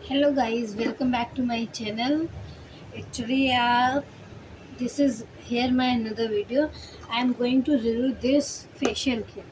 Hello guys, welcome back to my channel. Actually, this is here my another video. I am going to review this facial kit.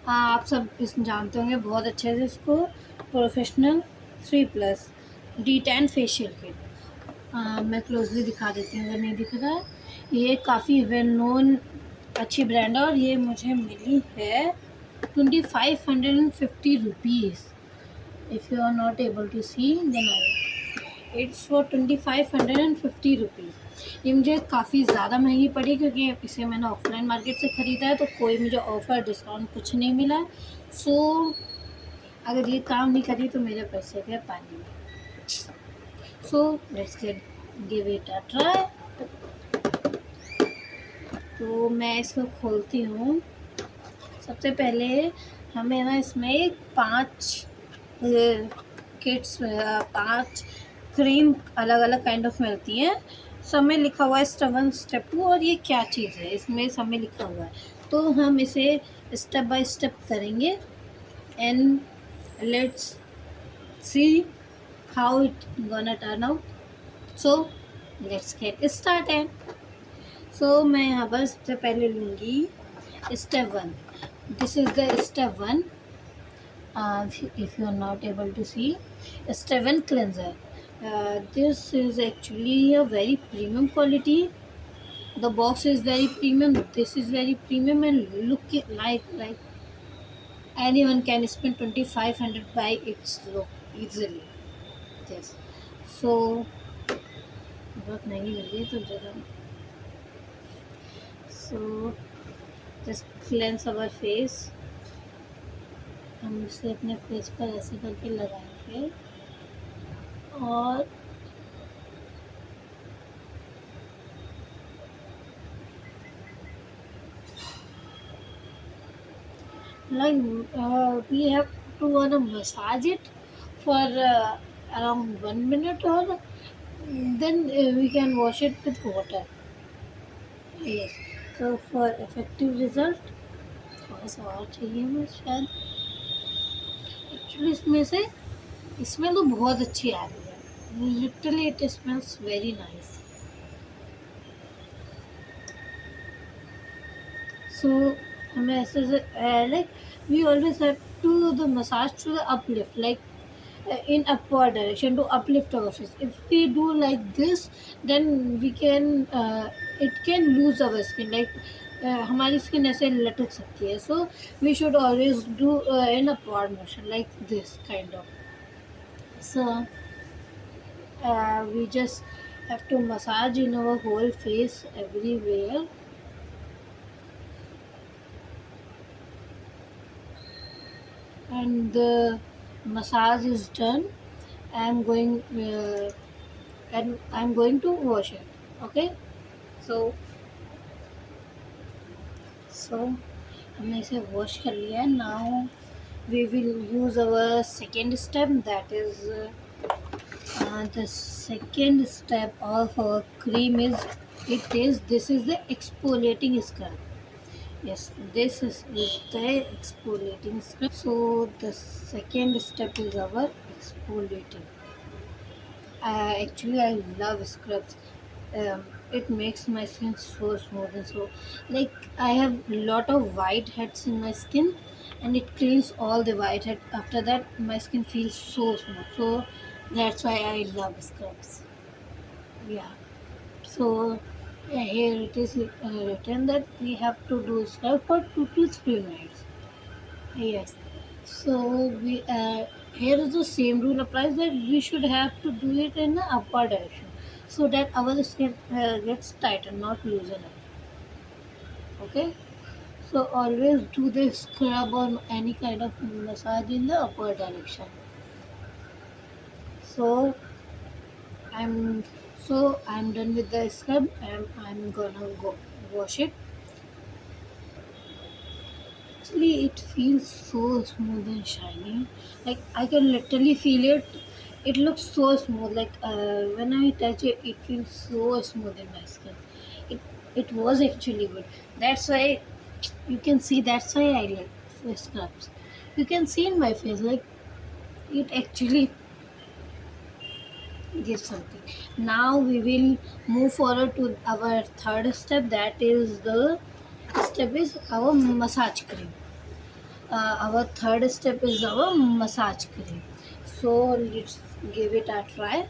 आप सब इस जानते होंगे बहुत अच्छे से इसको professional 3 plus D10 facial kit. मैं क्लोजली दिखा देती हूँ अगर नहीं दिख रहा है। ये काफ़ी वेल नोन अच्छी ब्रांड है और ये मुझे मिली है 2550 rupees. If you are not able to see, then it's for 2550 rupees. ये मुझे काफ़ी ज़्यादा महंगी पड़ी क्योंकि इसे मैंने ऑफलाइन मार्केट से ख़रीदा है, तो कोई मुझे ऑफ़र डिस्काउंट कुछ नहीं मिला। सो अगर ये काम नहीं करी तो मेरे पैसे गए पानी में। सो let's get give it a try. तो मैं इसको खोलती हूँ। सबसे पहले हमें ना इसमें 5 क्रीम अलग अलग काइंड ऑफ मिलती हैं। सब में लिखा हुआ है स्टेप 1 स्टेप 2, और ये क्या चीज़ है इसमें सब में लिखा हुआ है। तो हम इसे स्टेप बाय स्टेप करेंगे and let's see how it gonna turn out. So let's get started. So मैं यहाँ पर सबसे पहले लूँगी step 1। This is the step 1। if you are not able to see, step 1 cleanser. This is actually a very premium quality. The box is very premium, this is very premium, and look it like anyone can spend 2500 by its look easily. Yes, so बहुत महंगी लगी है तो जरा। So just cleanse our face. हम इसे अपने face पर ऐसे करके लगाएंगे और we have to wanna massage it for around 1 minute, or then we can wash it with water. Yes, so for effective result थोड़ा सा और चाहिए हमें शायद। एक्चुअली इसमें तो बहुत अच्छी आ रही है। Literally it smells very nice. So हमें ऐसे like we always have to the massage to the uplift, like in upward direction to uplift our face. If we do like this, then we can it can lose our skin, like हमारी skin ऐसे लटक सकती है। So we should always do in upward motion like this kind of. So we just have to massage in our whole face everywhere. And the massage is done. I'm going and I'm going to wash it. Okay, so हमने इसे wash कर लिया है। Now we will use our second step, that is the second step of our cream is this is the exfoliating scrub. Yes, this is the exfoliating scrub. So the second step is our exfoliating. Actually, I love scrubs. It makes my skin so smooth and so, like, I have lot of whiteheads in my skin, and it cleans all the whitehead. After that, my skin feels so smooth. So that's why I love scrubs. Yeah. So here it is written that we have to do scrub for 2 to 3 minutes. Yes. So we here is the same rule applies, that we should have to do it in the upward direction so that our skin gets tighter, not loosen up. Okay. So always do the scrub or any kind of massage in the upward direction. So I'm I'm done with the scrub, and I'm gonna go wash it. Actually, it feels so smooth and shiny. Like, I can literally feel it. It looks so smooth. Like when I touch it, it feels so smooth in my skin. It it was actually good. That's why you can see. That's why I like face scrubs. You can see in my face, like, it actually give something. Now we will move forward to our third step. That is the step is our massage cream. Our third step is our massage cream. So let's give it a try.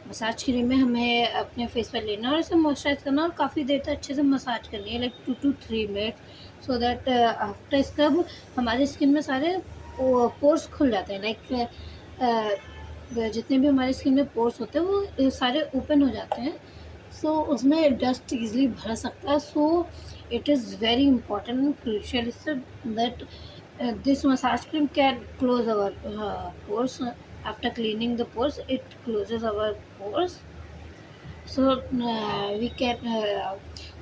Massage cream में हमें अपने face पर लेना और इसे moisturise करना और काफ़ी देर तक अच्छे से मसाज करनी है, like 2 to 3 minute, so that after scrub हमारी स्किन में सारे पोर्स खुल जाते हैं, लाइक जितने भी हमारी स्किन में पोर्स होते हैं वो सारे ओपन हो जाते हैं, सो उसमें डस्ट इजीली भर सकता है. So it is very important and crucial that this massage cream can close our pores. After cleaning the pores, it closes our pores, so we can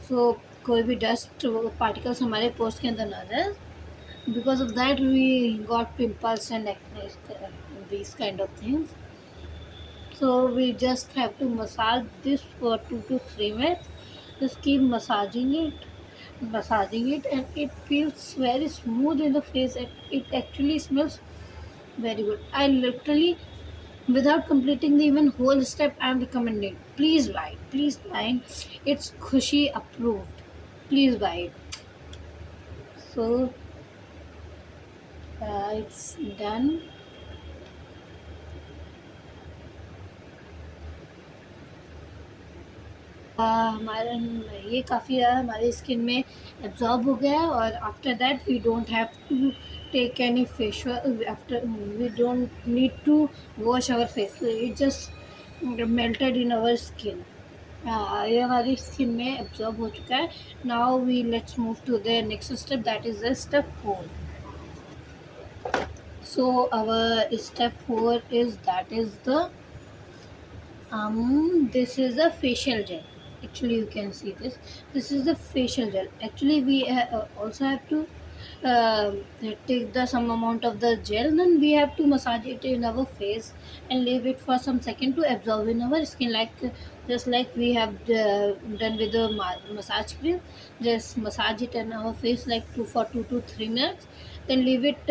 so कोई भी डस्ट पार्टिकल्स हमारे pores के अंदर ना जाए. Because of that we got pimples and acne, these kind of things. So we just have to massage this for 2 to 3 minutes. Just keep massaging it, and it feels very smooth in the face. It actually smells very good. I literally, without completing the even whole step, I am recommending. Please buy it. Please buy it. It's Khushi approved. Please buy it. So it's done. हमारा ये काफ़ी ज़्यादा हमारी skin में absorb हो गया है, और after that we don't have to take any facial, after we don't need to wash our face, it just melted in our skin. ये हमारी स्किन में एब्जॉर्ब हो चुका है. Now we let's move to the next step, that is the step 4. So our step 4 is, that is the this is a facial gel. Actually you can see this is the facial gel. Actually we also have to uh, take the some amount of the gel, then we have to massage it in our face and leave it for some second to absorb in our skin, like just like we have done with the massage cream. Just massage it in our face like 2 to 3 minutes, then leave it.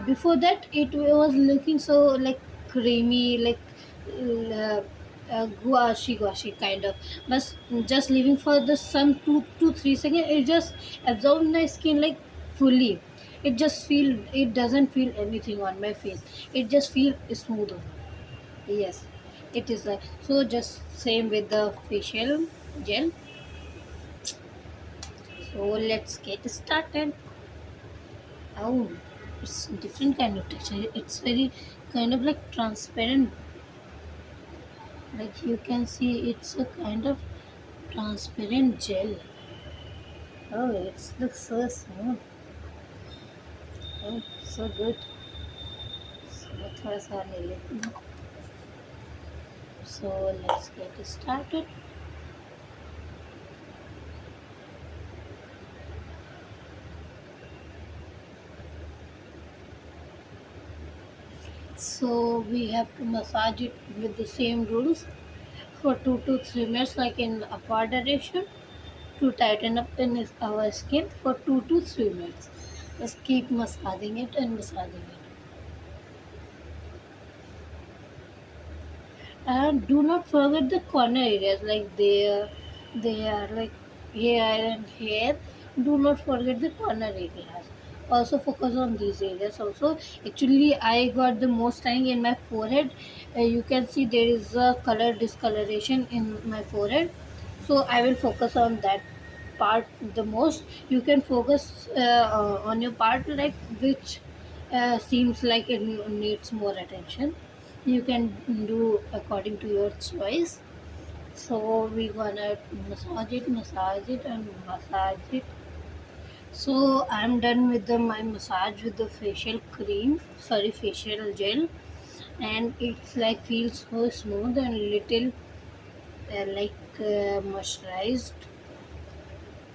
Before that it was looking so like creamy, like uh, gouache kind of, but just leaving for the some 2 to 3 seconds, it just absorbs my skin like fully. It doesn't feel anything on my face, it just feel smoother. Yes, it is like so. Just same with the facial gel. So let's get started. Oh, it's different kind of texture. It's very kind of like transparent, like you can see it's a kind of transparent gel. Oh, it looks so smooth. Oh, so good. So थोड़ा सा ले लेती हूँ. So let's get started. So we have to massage it with the same rules for 2 to 3 minutes, like in upward direction, to tighten up in our skin for 2 to 3 minutes. Just keep massaging it and massaging it. And do not forget the corner areas, like there, like here and here. Do not forget the corner areas. Also focus on these areas also. Actually, I got the most time in my forehead. You can see there is a color discoloration in my forehead. So I will focus on that part the most. You can focus on your part like which seems like it needs more attention. You can do according to your choice. So we gonna massage it and massage it. So I'm done with my massage with the facial cream, sorry, facial gel, and it's like feels so smooth and little moisturized.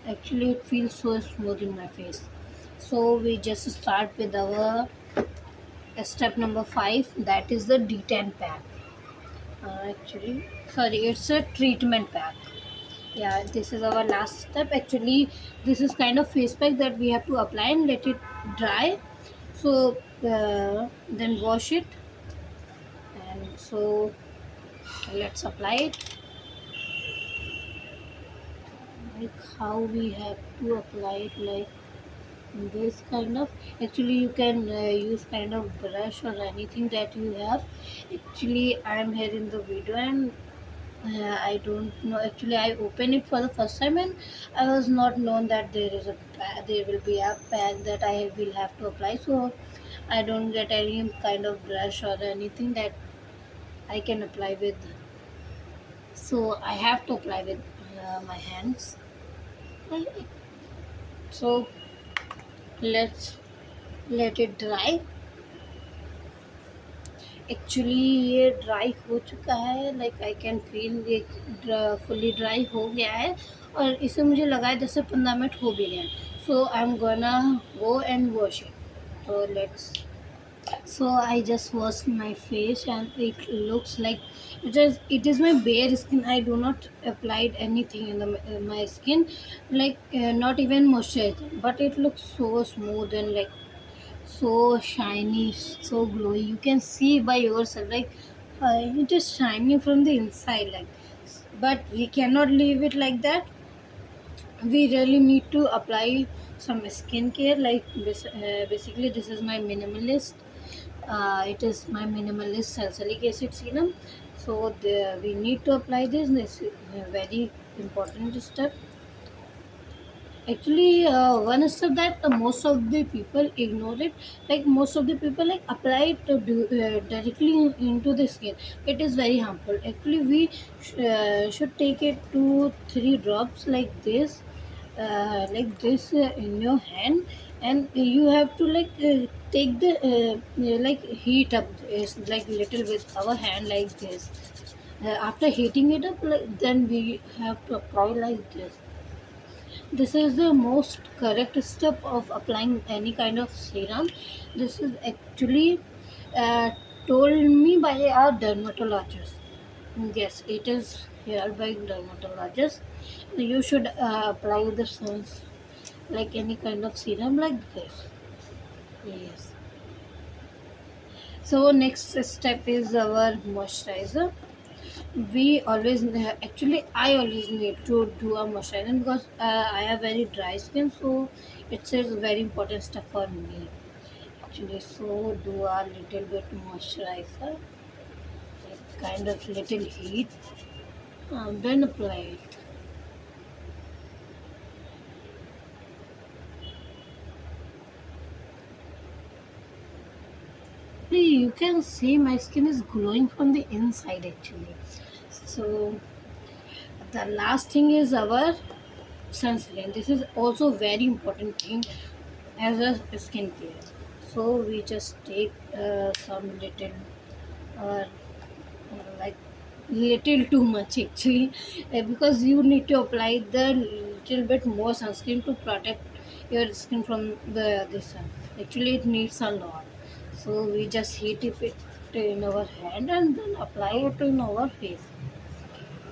Actually it feels so smooth in my face. So we just start with our step number 5, that is the D10 pack. Actually, sorry, it's a treatment pack. Yeah, this is our last step. Actually, this is kind of face pack that we have to apply and let it dry. So then wash it. So let's apply it. Like how we have to apply it, like this kind of. Actually you can use kind of brush or anything that you have. Actually I am here in the video, and I don't know. Actually, I opened it for the first time, and I was not known that there will be a pack that I will have to apply. So I don't get any kind of brush or anything that I can apply with. So I have to apply with my hands. Right. So let's let it dry. Actually ये dry हो चुका है, like I can feel ये fully dry हो गया है, और इसे मुझे लगा है 10 से 15 मिनट हो भी गए हैं. So I am gonna go and wash it. So let's. So I just washed my face, and it looks like it is my bare skin. I do not applied anything in my skin, like not even moisturizer, but it looks so smooth and like so shiny, so glowy. You can see by yourself, like it is shining from the inside, like. But we cannot leave it like that. We really need to apply some skincare. Like basically, this is my minimalist. It is my minimalist salicylic acid serum. So we need to apply this. This is a very important step. Actually, one step that most of the people ignore it. Like most of the people like apply it directly into the skin. It is very harmful. Actually, we should take it 2-3 drops like this in your hand, and you have to take the like heat up is like little with our hand like this. After heating it up, like, then we have to apply like this. This is the most correct step of applying any kind of serum. This is actually uh, told me by a dermatologist. Yes, it is here by dermatologist. You should apply this like any kind of serum like this. Yes. So next step is our moisturizer. We always actually I always need to do a moisturizer because I have very dry skin, so it's a very important step for me actually. So do a little bit moisturizer, like kind of little heat, then apply it. You can see my skin is glowing from the inside actually. So the last thing is our sunscreen. This is also very important thing as a skincare. So we just take some little uh, like little too much actually, because you need to apply the little bit more sunscreen to protect your skin from the sun. Actually it needs a lot. So we just heat it in our hand and then apply it in our face,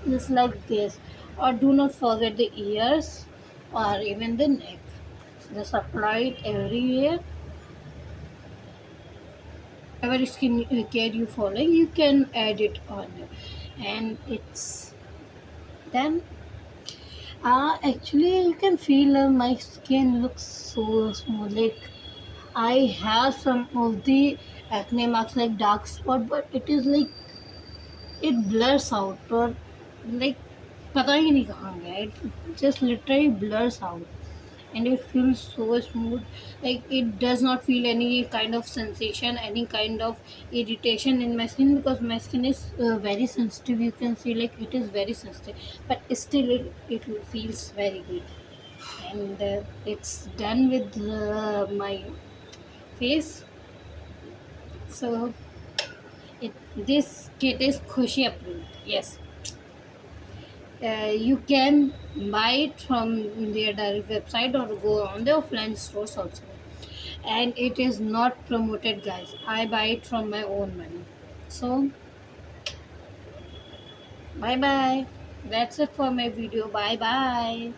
just like this. Or do not forget the ears or even the neck. Just apply it everywhere. Whatever skin care you follow, you can add it on, and it's then. Actually, you can feel my skin looks so smooth. Like I have some of the acne marks, like dark spot, but it is like it blurs out, or like पता ही नहीं कहाँ गया. It just literally blurs out. And it feels so smooth, like it does not feel any kind of sensation, any kind of irritation in my skin, because my skin is very sensitive. You can see like it is very sensitive, but still it feels very good. And it's done with my face. So this kit is Khushi approved. Yes. You can buy it from their direct website or go on the offline stores also. And it is not promoted, guys. I buy it from my own money. So bye bye. That's it for my video. Bye bye.